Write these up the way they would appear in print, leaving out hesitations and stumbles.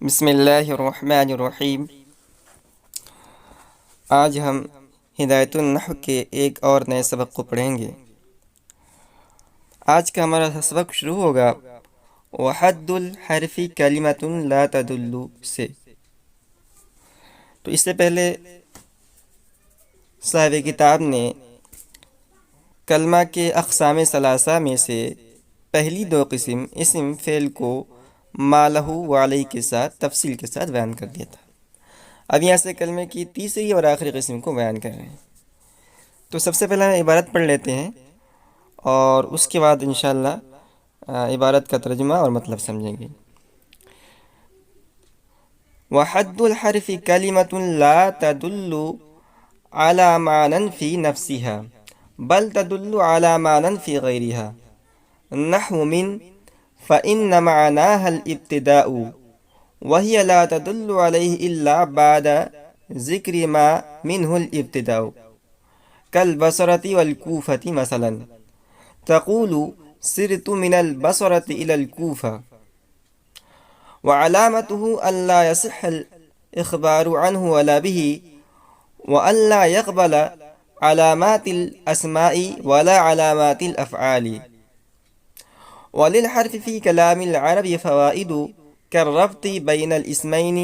بسم اللہ الرحمن الرحیم۔ آج ہم ہدایت النحو کے ایک اور نئے سبق کو پڑھیں گے۔ آج کا ہمارا سبق شروع ہوگا وحد الحرف کلمۃ لا تدل سے۔ تو اس سے پہلے صاحب کتاب نے کلمہ کے اقسام ثلاثہ میں سے پہلی دو قسم اسم فعل کو ما لہ و علیہ کے ساتھ تفصیل کے ساتھ بیان کر دیا تھا۔ اب یہاں سے کلمے کی تیسری اور آخری قسم کو بیان کر رہے ہیں۔ تو سب سے پہلے عبارت پڑھ لیتے ہیں اور اس کے بعد انشاءاللہ عبارت کا ترجمہ اور مطلب سمجھیں گے۔ وحد الحرف کلمۃ لا تدل على معنى في نفسها بل تدل على معنى في غيرها نحو من فإن معناها الابتداء وهي لا تدل عليه إلا بعد ذكر ما منه الابتداء كالبصرة والكوفة مثلا تقول سرت من البصرة إلى الكوفة وعلامته ألا يصح الإخبار عنه ولا به وألا يقبل علامات الأسماء ولا علامات الأفعال وللحرف في كلام العرب فوائد كالربط بين الاسمين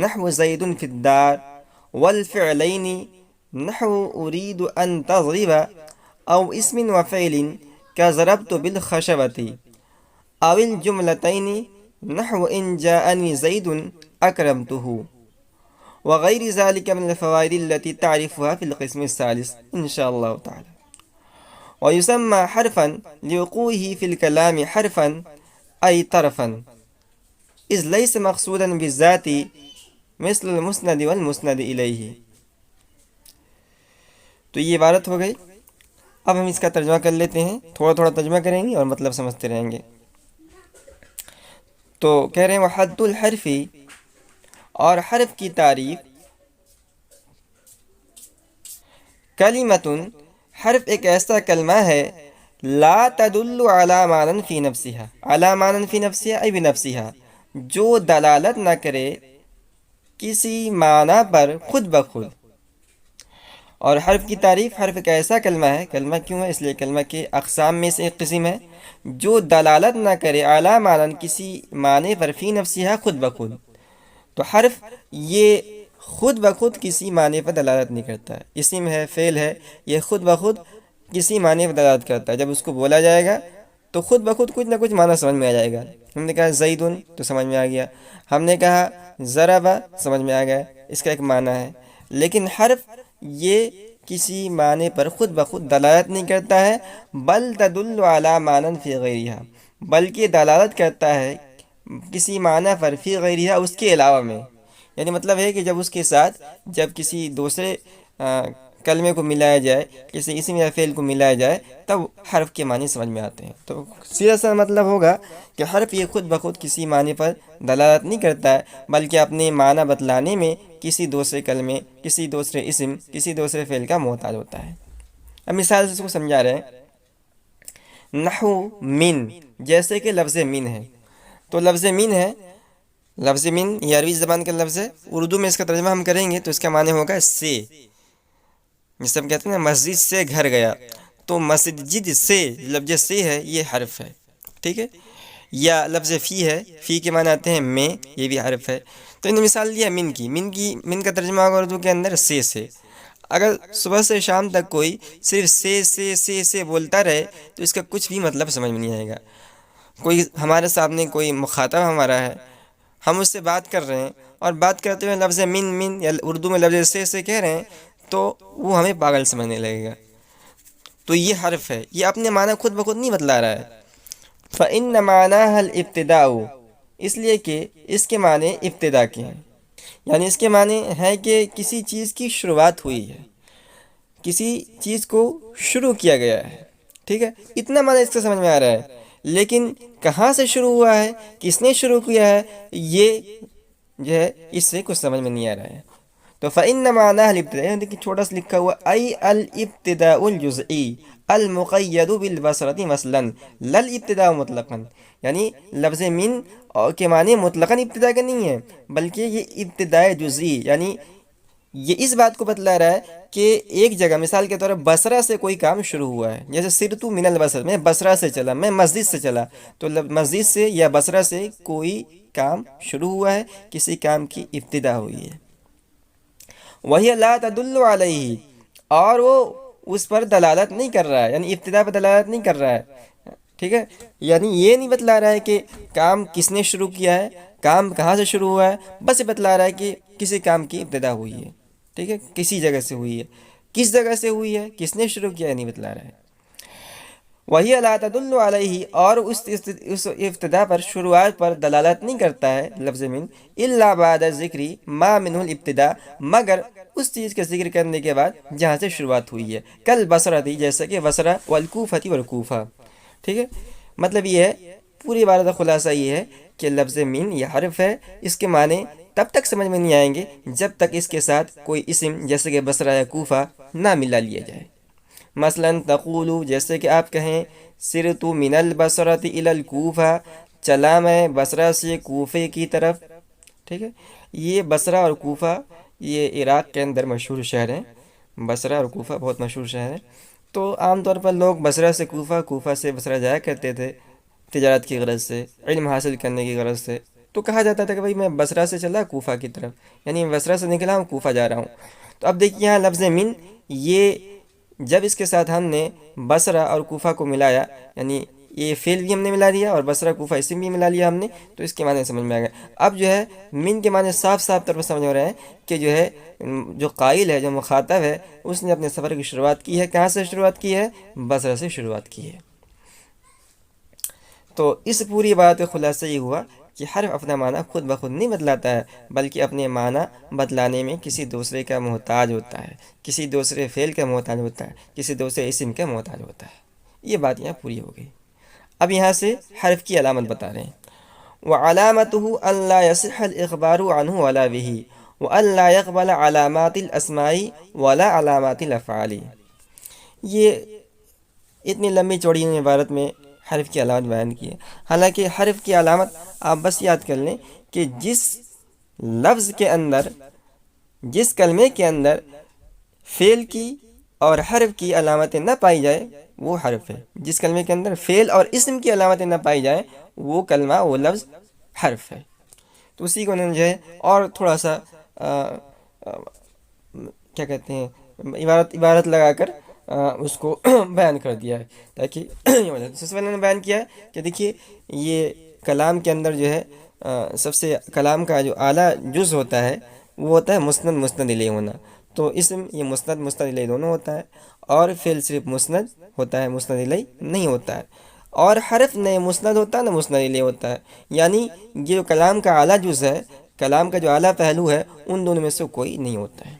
نحو زيد في الدار والفعلين نحو أريد أن تضرب أو اسم وفعل كضربت بالخشبة أو الجملتين نحو إن جاءني زيد أكرمته وغير ذلك من الفوائد التي تعرفها في القسم الثالث إن شاء الله تعالى. ويسمى حرفا لوقوعه في الكلام حرفا أي طرفا إذ ليس مقصودا بالذات مثل المسند والمسند إليه۔ تو یہ عبارت ہو گئی۔ اب ہم اس کا ترجمہ کر لیتے ہیں، تھوڑا تھوڑا ترجمہ کریں گے اور مطلب سمجھتے رہیں گے۔ تو کہہ رہے ہیں وحد الحرف، اور حرف کی تعریف، کلمۃ، حرف ایک ایسا کلمہ ہے، لا تدل علی معنی فی نفسها، علی معنی فی نفسها ای بنفسها، جو دلالت نہ کرے کسی معنی پر خود بخود۔ اور حرف کی تعریف، حرف ایک ایسا کلمہ ہے، کلمہ کیوں ہے؟ اس لیے کلمہ کے اقسام میں سے ایک قسم ہے جو دلالت نہ کرے اعلیٰ معنی کسی معنی پر فی نفسها، خود بخود۔ تو حرف یہ خود بخود کسی معنی پر دلالت نہیں کرتا ہے، اسم ہے، فعل ہے، یہ خود بخود کسی معنی پر دلالت کرتا ہے۔ جب اس کو بولا جائے گا تو خود بخود کچھ نہ کچھ معنی سمجھ میں آ جائے گا۔ ہم نے کہا زیدن تو سمجھ میں آ گیا، ہم نے کہا ضرب سمجھ میں آ گیا، اس کا ایک معنی ہے۔ لیکن حرف یہ کسی معنی پر خود بخود دلالت نہیں کرتا ہے، بل تدل علی معنی فی غیرہا، بلکہ دلالت کرتا ہے کسی معنی پر فی غیرہا، اس کے علاوہ میں۔ یعنی مطلب ہے کہ جب اس کے ساتھ جب کسی دوسرے کلمے کو ملایا جائے، کسی اسم یا فعل کو ملایا جائے، تب حرف کے معنی سمجھ میں آتے ہیں۔ تو سیدھا سا مطلب ہوگا کہ حرف یہ خود بخود کسی معنی پر دلالت نہیں کرتا ہے، بلکہ اپنے معنی بتلانے میں کسی دوسرے کلمے، کسی دوسرے اسم، کسی دوسرے فعل کا محتاج ہوتا ہے۔ اب مثال سے اس کو سمجھا رہے ہیں، نحو من، جیسے کہ لفظ من ہے۔ تو لفظ من ہے، لفظ من یہ عربی زبان کا لفظ ہے، اردو میں اس کا ترجمہ ہم کریں گے تو اس کا معنی ہوگا سے۔ جیسے ہم کہتے ہیں نا مسجد سے گھر گیا، تو مسجد سے لفظ سے ہے، یہ حرف ہے، ٹھیک ہے۔ یا لفظ فی ہے، فی کے معنی آتے ہیں میں، یہ بھی حرف ہے۔ تو انہوں نے مثال دیا من کا ترجمہ ہوگا اردو کے اندر سے۔ اگر صبح سے شام تک کوئی صرف سے بولتا رہے تو اس کا کچھ بھی مطلب سمجھ میں نہیں آئے گا۔ کوئی ہمارے سامنے کوئی مخاطب ہمارا ہے، ہم اس سے بات کر رہے ہیں اور بات کرتے ہوئے لفظ من یا اردو میں لفظ سے کہہ رہے ہیں تو وہ ہمیں پاگل سمجھنے لگے گا۔ تو یہ حرف ہے، یہ اپنے معنی خود بخود نہیں بتلا رہا ہے۔ فَإِنَّ مَعْنَاهَا الْإِبْتِدَاءُ، اس لیے کہ اس کے معنی ابتدا کے ہیں، یعنی اس کے معنی ہے کہ کسی چیز کی شروعات ہوئی ہے، کسی چیز کو شروع کیا گیا ہے، ٹھیک ہے، اتنا معنی اس سے سمجھ میں آ رہا ہے۔ لیکن کہاں سے شروع ہوا ہے، کس نے شروع کیا ہے، یہ جو ہے اس سے کچھ سمجھ میں نہیں آ رہا ہے۔ تو فإن معناها الابتداء، دیکھیے چھوٹا سا لکھا ہوا ای الابتداء الجزئی المقید بالبصرة مثلا لا الابتداء مطلقا، یعنی لفظ من کے معنی مطلقاً ابتدا کا نہیں ہے، بلکہ یہ ابتداء جزئی، یعنی یہ اس بات کو بتلا رہا ہے کہ ایک جگہ مثال کے طور پر بصرہ سے کوئی کام شروع ہوا ہے، جیسے سرتو من البصر، میں بصرہ سے چلا، میں مسجد سے چلا، تو مسجد سے یا بصرہ سے کوئی کام شروع ہوا ہے، کسی کام کی ابتدا ہوئی ہے۔ وہی لا تدل علیہ، اور وہ اس پر دلالت نہیں کر رہا ہے، یعنی ابتدا پر دلالت نہیں کر رہا ہے، ٹھیک ہے، یعنی یہ نہیں بتلا رہا ہے کہ کام کس نے شروع کیا ہے، کام کہاں سے شروع ہوا ہے، بس یہ بتلا رہا ہے کہ کسی کام کی ابتدا ہوئی ہے، ٹھیک ہے، کسی جگہ سے ہوئی ہے، کس جگہ سے ہوئی ہے، کس نے شروع کیا ہے، نہیں بتلا رہا ہے۔ وہی لا تدل علیہ، اور اس ابتدا پر، شروعات پر دلالت نہیں کرتا ہے لفظ من، الا بعد ذکر ما منہ الابتدا، مگر اس چیز کا ذکر کرنے کے بعد جہاں سے شروعات ہوئی ہے، کل بصرہ تھی، جیسا کہ بصرہ والکوفہ والکوفہ، ٹھیک ہے۔ مطلب یہ ہے، پوری عبارت کا خلاصہ یہ ہے کہ لفظ من یہ حرف ہے، اس کے معنی تب تک سمجھ میں نہیں آئیں گے جب تک اس کے ساتھ کوئی اسم جیسے کہ بصرہ یا کوفہ نہ ملا لیا جائے۔ مثلا تقولو، جیسے کہ آپ کہیں سرت من البصرۃ الی الکوفہ، چلا میں بصرہ سے کوفے کی طرف، ٹھیک ہے۔ یہ بصرہ اور کوفہ یہ عراق کے اندر مشہور شہر ہیں، بصرہ اور کوفہ بہت مشہور شہر ہیں، تو عام طور پر لوگ بصرہ سے کوفہ، کوفہ سے بصرہ جایا کرتے تھے تجارت کی غرض سے، علم حاصل کرنے کی غرض سے، تو کہا جاتا تھا کہ بھائی میں بصرہ سے چلا کوفہ کی طرف، یعنی بصرہ سے نکلا ہوں کوفہ جا رہا ہوں۔ تو اب دیکھیے یہاں لفظ من، یہ جب اس کے ساتھ ہم نے بصرہ اور کوفہ کو ملایا، یعنی یہ فعل بھی ہم نے ملا دیا اور بصرہ کوفہ اسم بھی ملا لیا ہم نے، تو اس کے معنی سمجھ میں آ گیا۔ اب جو ہے من کے معنی صاف صاف طور پر سمجھ ہو رہے ہیں کہ جو ہے جو قائل ہے، جو مخاطب ہے، اس نے اپنے سفر کی شروعات کی ہے، کہاں سے شروعات کی ہے، بصرہ سے شروعات کی ہے۔ تو اس پوری بات کا خلاصہ یہ ہوا کہ حرف اپنا معنی خود بخود نہیں بدلاتا ہے، بلکہ اپنے معنی بدلانے میں کسی دوسرے کا محتاج ہوتا ہے، کسی دوسرے فعل کا محتاج ہوتا ہے، کسی دوسرے اسم کا محتاج ہوتا ہے۔ یہ بات یہاں پوری ہو گئی۔ اب یہاں سے حرف کی علامت بتا رہے ہیں۔ وَعَلَامَتُهُ أَنْ لَا يَصِحَّ الْإِخْبَارُ عَنْهُ وَلَا بِهِ وَأَنْ لَا يَقْبَلَ عَلَامَاتِ الْأَسْمَاءِ وَلَا عَلَامَاتِ الْأَفْعَالِ۔ یہ اتنی لمبی چوڑی عبارت میں حرف کی علامت بیان کی ہے۔ حالانکہ حرف کی علامت آپ بس یاد کر لیں کہ جس لفظ کے اندر، جس کلمے کے اندر فعل کی اور حرف کی علامتیں نہ پائی جائے وہ حرف ہے، جس کلمے کے اندر فعل اور اسم کی علامتیں نہ پائی جائیں وہ کلمہ، وہ لفظ حرف ہے۔ تو اسی کو انہوں نے جو ہے اور تھوڑا سا کیا کہتے ہیں، عبارت لگا کر اس کو بیان کر دیا ہے، تاکہ سب سے پہلے نے بیان کیا ہے کہ دیکھیے یہ کلام کے اندر جو ہے سب سے کلام کا جو اعلیٰ جز ہوتا ہے وہ ہوتا ہے مسند مسند الیہ ہونا۔ تو اسم یہ مسند مسند الیہ دونوں ہوتا ہے، اور فعل صرف مسند ہوتا ہے، مسند الیہ نہیں ہوتا ہے، اور حرف نہ مسند ہوتا ہے نہ مسند الیہ ہوتا ہے، یعنی یہ جو کلام کا اعلیٰ جز ہے، کلام کا جو اعلیٰ پہلو ہے، ان دونوں میں سے کوئی نہیں ہوتا ہے۔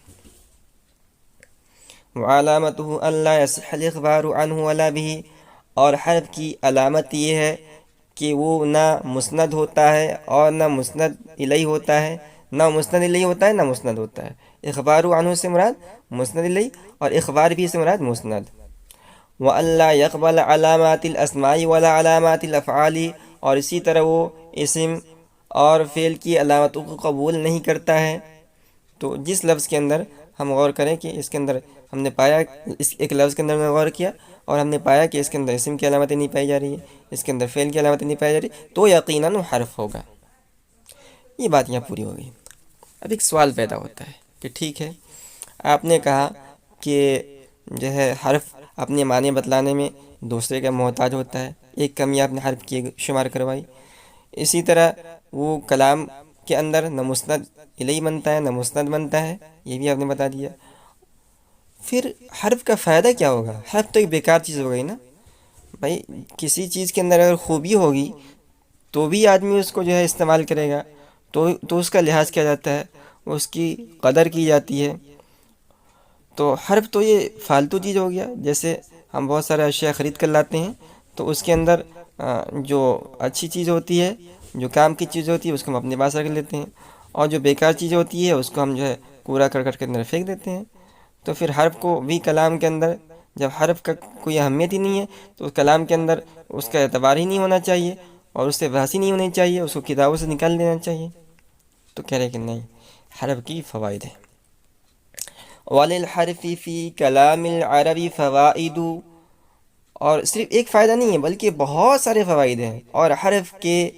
وعلامتہ اللہ یصح الاخبار عنہ ولا به، اور حرف کی علامت یہ ہے کہ وہ نہ مسند ہوتا ہے اور نہ مسند الیہ ہوتا ہے، نہ مسند الیہ ہوتا ہے نہ مسند ہوتا ہے۔ اخبار عنہ سے مراد مسند الیہ، اور اخبار بھی سے مراد مسند۔ وَأَلَّا يَقْبَلَ عَلَامَاتِ الْأَسْمَاءِ وَلَا عَلَامَاتِ الْأَفْعَالِ، اور اسی طرح وہ اسم اور فعل کی علامتوں کو قبول نہیں کرتا ہے۔ تو جس لفظ کے اندر ہم غور کریں کہ اس کے اندر ہم نے پایا، اس ایک لفظ کے اندر ہم نے غور کیا اور ہم نے پایا کہ اس کے اندر اسم کی علامتیں نہیں پائی جا رہی ہے، اس کے اندر فعل کی علامتیں نہیں پائی جا رہی، تو یقیناً وہ حرف ہوگا۔ یہ بات یہاں پوری ہو گئی۔ اب ایک سوال پیدا ہوتا ہے کہ ٹھیک ہے، آپ نے کہا کہ جو ہے حرف اپنے معنی بتلانے میں دوسرے کا محتاج ہوتا ہے، ایک کمی آپ نے حرف کی شمار کروائی، اسی طرح وہ کلام کے اندر نہ مسند الیہ بنتا ہے نہ مسند بنتا ہے، یہ بھی آپ نے بتا دیا۔ پھر حرف کا فائدہ کیا ہوگا؟ حرف تو ایک بیکار چیز ہو گئی نا بھائی، کسی چیز کے اندر اگر خوبی ہوگی تو بھی آدمی اس کو جو ہے استعمال کرے گا، تو اس کا لحاظ کیا جاتا ہے، اس کی قدر کی جاتی ہے۔ تو حرف تو یہ فالتو چیز ہو گیا، جیسے ہم بہت سارے اشیاء خرید کر لاتے ہیں تو اس کے اندر جو اچھی چیز ہوتی ہے، جو کام کی چیز ہوتی ہے، اس کو ہم اپنے پاس رکھ لیتے ہیں، اور جو بیکار چیز ہوتی ہے اس کو ہم جو ہے کوڑا کرکٹ کے اندر پھینک دیتے ہیں۔ تو پھر حرف کو بھی کلام کے اندر، جب حرف کا کوئی اہمیت ہی نہیں ہے تو اس کلام کے اندر اس کا اعتبار ہی نہیں ہونا چاہیے اور اس سے بحث ہی نہیں ہونی چاہیے، اس کو کتابوں سے نکال دینا چاہیے۔ تو کہہ رہے کہ نہیں، حرف کی فوائد ہیں۔ وَلِلْحَرْفِ فِي كَلَامِ الْعَرَبِ فَوَائِدُ، اور صرف ایک فائدہ نہیں ہے بلکہ بہت سارے فوائد ہیں، اور حرف کے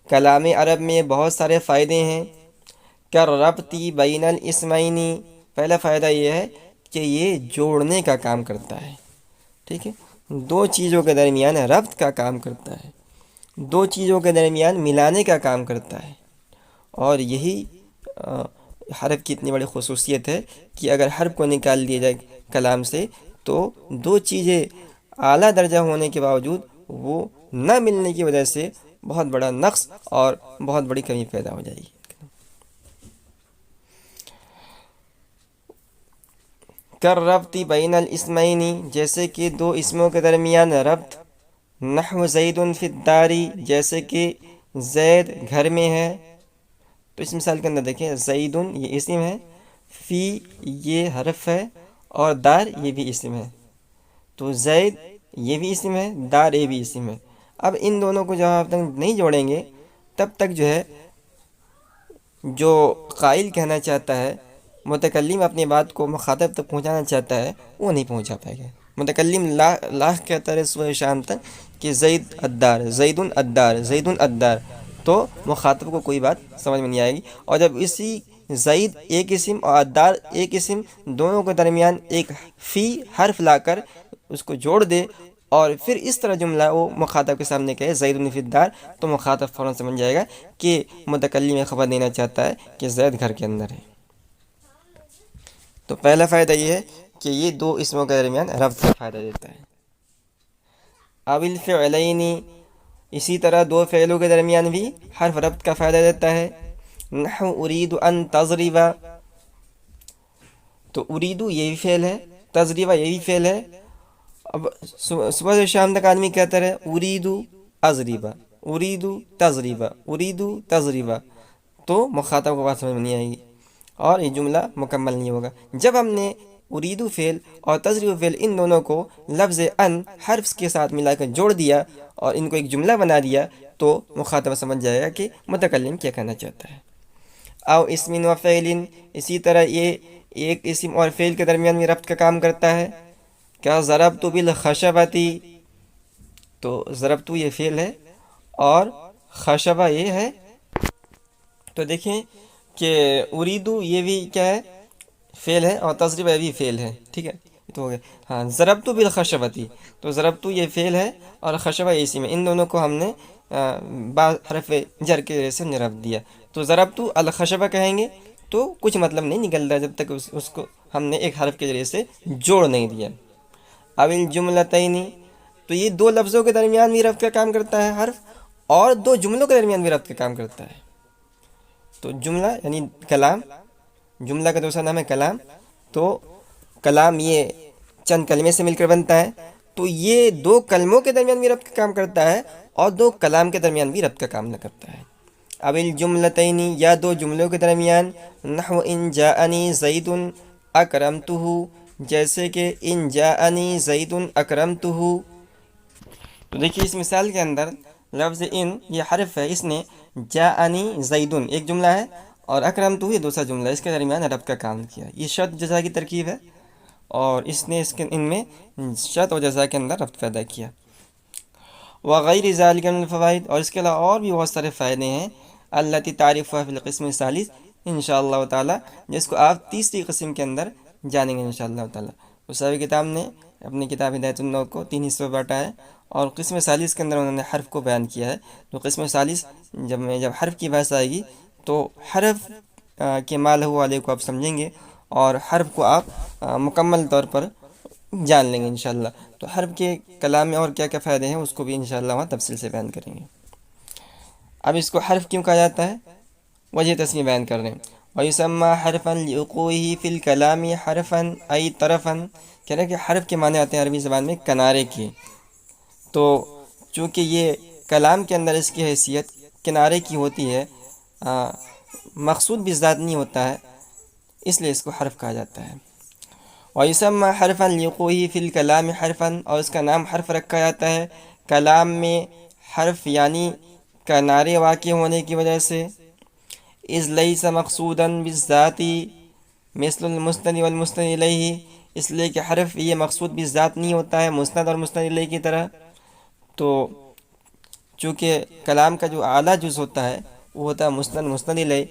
کلام عرب میں بہت سارے فائدے ہیں۔ كَالرَّبْطِ بَيْنَ الْإِسْمَيْنِ، پہلا فائدہ یہ ہے کہ یہ جوڑنے کا کام کرتا ہے، ٹھیک ہے، دو چیزوں کے درمیان ربط کا کام کرتا ہے، دو چیزوں کے درمیان ملانے کا کام کرتا ہے۔ اور یہی حرف کی اتنی بڑی خصوصیت ہے کہ اگر حرف کو نکال دیا جائے کلام سے تو دو چیزیں اعلیٰ درجہ ہونے کے باوجود وہ نہ ملنے کی وجہ سے بہت بڑا نقص اور بہت بڑی کمی پیدا ہو جائے گی۔ کالربط بین الاسمین، جیسے کہ دو اسموں کے درمیان ربط۔ نحو زید فی الدار، جیسے کہ زید گھر میں ہے۔ تو اس مثال کے اندر دیکھیں، زید یہ اسم ہے، فی یہ حرف ہے، اور دار یہ بھی اسم ہے۔ تو زید یہ بھی اسم ہے، دار یہ بھی اسم ہے۔ اب ان دونوں کو جب آپ تک نہیں جوڑیں گے تب تک جو ہے جو قائل کہنا چاہتا ہے، متکلم اپنی بات کو مخاطب تک پہنچانا چاہتا ہے، وہ نہیں پہنچا پائے گا۔ متکلم لاکھ کہتا ہے صبح شام تک کہ زید الدار، زید الدار، زید الدار، تو مخاطب کو کوئی بات سمجھ میں نہیں آئے گی۔ اور جب اسی زید ایک اسم اور الدار ایک اسم، دونوں کے درمیان ایک فی حرف لا کر اس کو جوڑ دے اور پھر اس طرح جملہ وہ مخاطب کے سامنے کہے زید فی الدار، تو مخاطب فوراً سمجھ جائے گا کہ متکلم یہ خبر دینا چاہتا ہے کہ زید گھر کے اندر ہے۔ تو پہلا فائدہ یہ ہے کہ یہ دو اسموں کے درمیان ربط کا فائدہ دیتا ہے۔ او الفعلین، اسی طرح دو فعلوں کے درمیان بھی حرف ربط کا فائدہ دیتا ہے۔ نحو ارید ان تضرب، تو اریدو یہ بھی فعل ہے، تضرب یہ بھی فعل ہے۔ اب صبح سے شام تک آدمی کہتا رہے اریدو اضربا، اریدو تضربا، اریدو تضربا، تو مخاطب کو بات سمجھ میں نہیں آئے گی اور یہ جملہ مکمل نہیں ہوگا۔ جب ہم نے اریدو فعل اور تضرب فعل ان دونوں کو لفظ ان حرف کے ساتھ ملا کر جوڑ دیا اور ان کو ایک جملہ بنا دیا تو مخاطب سمجھ جائے گا کہ متکلم کیا کہنا چاہتا ہے۔ او اسم و فعل، اسی طرح یہ ایک اسم اور فعل کے درمیان بھی ربط کا کام کرتا ہے۔ کیا ضربت بالخشبتی، تو ضربت یہ فعل ہے اور خشبہ یہ ہے۔ تو دیکھیں کہ اریدو یہ بھی کیا ہے، فعل ہے، اور تضربہ یہ بھی فعل ہے، ٹھیک ہے، تو ہو گیا۔ ہاں، ضربت بالخشبتی، تو ضربت یہ فعل ہے اور خشبہ یہ اسم ہے، ان دونوں کو ہم نے بعض حرف جر کے ذریعے سے ربط دیا۔ تو ضربت الخشبہ کہیں گے تو کچھ مطلب نہیں نکلتا جب تک اس کو ہم نے ایک حرف کے ذریعے سے جوڑ نہیں دیا۔ او الجملتین، تو یہ دو لفظوں کے درمیان بھی ربط کا کام کرتا ہے حرف، اور دو جملوں کے درمیان بھی ربط کا کام کرتا ہے۔ تو جملہ یعنی کلام، جملہ کا دوسرا نام ہے کلام، تو کلام یہ چند کلمے سے مل کر بنتا ہے، تو یہ دو کلموں کے درمیان بھی ربط کا کام کرتا ہے اور دو کلام کے درمیان بھی ربط کا کام نہ کرتا ہے۔ او الجملتین، یا دو جملوں کے درمیان، نحو ان جاءنی زید اکرمتہ، جیسے کہ ان جاءنی زید اکرمتہ۔ تو دیکھیے اس مثال کے اندر لفظ ان یہ حرف ہے، اس نے جاءنی زید ایک جملہ ہے اور اکرمتہ یہ دوسرا جملہ ہے، اس کے درمیان ربط کا کام کیا۔ یہ شرط جزا کی ترکیب ہے اور اس نے ان میں شرط و جزا کے اندر ربط پیدا کیا۔ وغیر ذالک من الفوائد، اور اس کے علاوہ اور بھی بہت سارے فائدے ہیں، التی تعریفها فی القسم الثالث، انشاءاللہ تعالی جس کو آپ تیسری قسم کے اندر جانیں گے انشاءاللہ تعالی۔ مصنف کتاب نے اپنی کتاب ہدایت النور کو 3 حصوں میں بانٹا ہے اور قسم ثالث کے اندر انہوں نے حرف کو بیان کیا ہے۔ تو قسم ثالث جب حرف کی بحث آئے گی تو حرف کے ما لہ والے کو آپ سمجھیں گے اور حرف کو آپ مکمل طور پر جان لیں گے انشاءاللہ۔ تو حرف کے کلام میں اور کیا کیا فائدے ہیں اس کو بھی انشاءاللہ وہاں تفصیل سے بیان کریں گے۔ اب اس کو حرف کیوں کہا جاتا ہے، وجہ تسمیہ بیان کر رہے ہیں۔ وَيُسَمَّى حَرْفًا لِعُقُوعِهِ فِي الْكَلَامِ حَرْفًا أي طرفاً، کہہ رہے ہیں کہ حرف کے معنی آتے ہیں عربی زبان میں کنارے کے، تو چونکہ یہ کلام کے اندر اس کی حیثیت کنارے کی ہوتی ہے، مقصود بھی ذات نہیں ہوتا ہے، اس لیے اس کو حرف کہا جاتا ہے۔ وَيُسَمَّى حَرْفًا لِوُقُوعِهِ فِي الْكَلَامِ حَرْفًا، اور اس کا نام حرف رکھا جاتا ہے کلام میں حرف یعنی کنارے واقع ہونے کی وجہ سے۔ اِذْ لَيْسَ مَقْصُودًا بِالذَّاتِ مثل المسند والمسند الیہ، اس لیے کہ حرف یہ مقصود بالذات نہیں ہوتا ہے مسند اور مسند الیہ کی طرح۔ تو چونکہ کلام کا جو اعلیٰ جز ہوتا ہے وہ ہوتا ہے مسند مسند الیہ،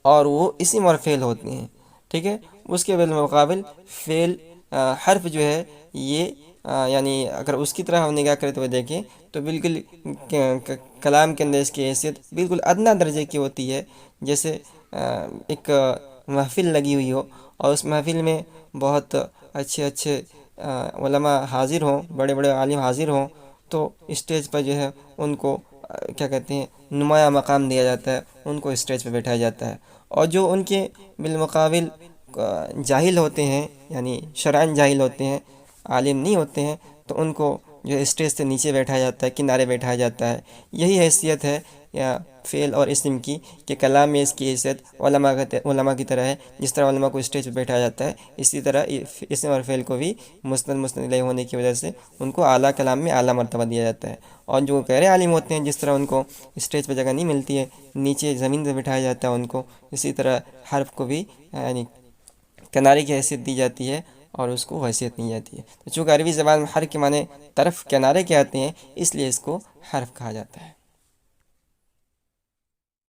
اور وہ اسم اور فعل ہوتے ہیں، ٹھیک ہے۔ اس کے بالمقابل فعل حرف جو ہے یہ یعنی اگر اس کی طرح ہم نگاہ کریں تو وہ دیکھیں تو بالکل کلام کے اندر اس کی حیثیت بالکل ادنیٰ درجے کی ہوتی ہے۔ جیسے ایک محفل لگی ہوئی ہو اور اس محفل میں بہت اچھے اچھے علماء حاضر ہوں، بڑے بڑے عالم حاضر ہوں، تو اسٹیج پر جو ہے ان کو کیا کہتے ہیں نمایاں مقام دیا جاتا ہے، ان کو اسٹیج پہ بٹھایا جاتا ہے۔ اور جو ان کے بالمقابل جاہل ہوتے ہیں یعنی شرعاً جاہل ہوتے ہیں، عالم نہیں ہوتے ہیں، تو ان کو جو ہے اسٹیج سے نیچے بیٹھایا جاتا ہے، کنارے بیٹھایا جاتا ہے۔ یہی حیثیت ہے یا فعل اور اسم کی کہ کلام میں اس کی حیثیت علماء کی طرح ہے۔ جس طرح علماء کو اسٹیج پہ بیٹھایا جاتا ہے، اسی طرح اسم اور فعل کو بھی مسند مسند الیہ ہونے کی وجہ سے ان کو اعلیٰ کلام میں اعلیٰ مرتبہ دیا جاتا ہے۔ اور جو غیر عالم ہوتے ہیں، جس طرح ان کو اسٹیج پہ جگہ نہیں ملتی ہے، نیچے زمین پہ بٹھایا جاتا ہے ان کو، اسی طرح حرف کو بھی یعنی کنارے کی حیثیت دی جاتی ہے اور اس کو حیثیت نہیں جاتی ہے۔ تو چونکہ عربی زبان میں حرف کے معنی طرف کنارے کے آتے ہیں، اس لیے اس کو حرف کہا جاتا ہے۔